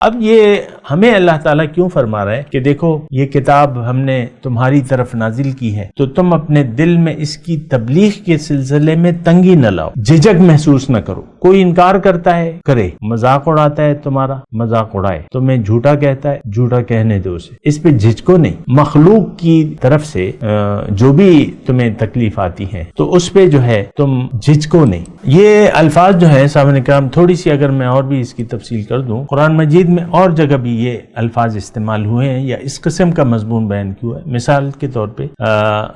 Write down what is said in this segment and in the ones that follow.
اب یہ ہمیں اللہ تعالیٰ کیوں فرما رہا ہے کہ دیکھو یہ کتاب ہم نے تمہاری طرف نازل کی ہے تو تم اپنے دل میں اس کی تبلیغ کے سلسلے میں تنگی نہ لاؤ، جھجک محسوس نہ کرو۔ کوئی انکار کرتا ہے کرے، مذاق اڑاتا ہے تمہارا مذاق اڑائے، تمہیں جھوٹا کہتا ہے جھوٹا کہنے دو اسے، اس پہ جھجکو نہیں۔ مخلوق کی طرف سے جو بھی تمہیں تکلیف آتی ہے تو اس پہ جو ہے تم جھجکو نہیں۔ یہ الفاظ جو ہے سامعین کرام، تھوڑی سی اگر میں اور بھی اس کی تفصیل کر دوں، قرآن مجید میں اور جگہ بھی یہ الفاظ استعمال ہوئے ہیں یا اس قسم کا مضمون بیان کیا ہے۔ مثال کے طور پہ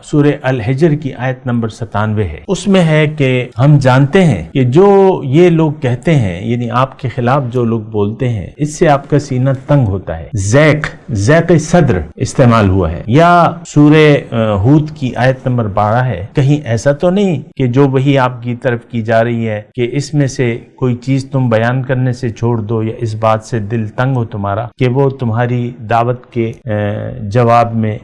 سورہ الحجر کی آیت نمبر 97 ہے، اس میں ہے کہ ہم جانتے ہیں کہ جو یہ لوگ کہتے ہیں، یعنی آپ کے خلاف جو لوگ بولتے ہیں، اس سے آپ کا سینہ تنگ ہوتا ہے۔ ذیق صدر استعمال ہوا ہے۔ یا سورہ ہود کی آیت نمبر 12 ہے، کہیں ایسا تو نہیں کہ جو وہی آپ کی طرف کی جا رہی ہے کہ اس میں سے کوئی چیز تم بیان کرنے سے چھوڑ دو یا اس بات سے دل تنگ ہو تمہارا کہ وہ تمہاری دعوت کے جواب میں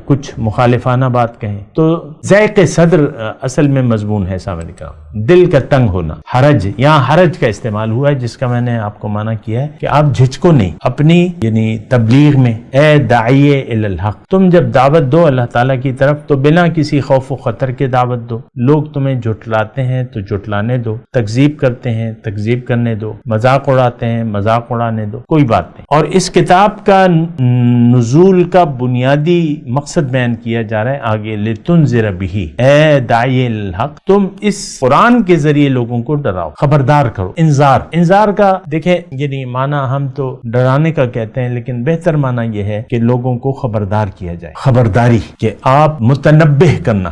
کچھ مخالفانہ بات کہیں۔ تو ذیق صدر اصل میں مضمون ہے سامنے کا، دل کا تنگ ہونا۔ حرج، یہاں حرج کا استعمال ہوا ہے جس کا میں نے آپ کو منع کیا ہے کہ آپ جھجکو نہیں اپنی یعنی تبلیغ میں۔ اے داعیے الی الحق، تم جب دعوت دو اللہ تعالیٰ کی طرف تو بنا کسی خوف و خطر کے دعوت دو۔ لوگ تمہیں جھٹلاتے ہیں تو جھٹلانے دو، تکذیب کرتے ہیں تکذیب کرنے دو، مذاق اڑاتے ہیں مذاق اڑانے دو، کوئی بات نہیں۔ اور اس کتاب کا نزول کا بنیادی مقصد بیان کیا جا رہا ہے آگے، لتنذر بہ، اے داعی الحق، تم اس قرآن کے ذریعے لوگوں کو ڈراؤ، خبردار کرو۔ انذار کا دیکھیں یعنی معنی ہم تو ڈرانے کا کہتے ہیں، لیکن بہتر معنی یہ ہے کہ لوگوں کو خبردار کیا جائے، خبرداری کہ آپ متنبہ کرنا۔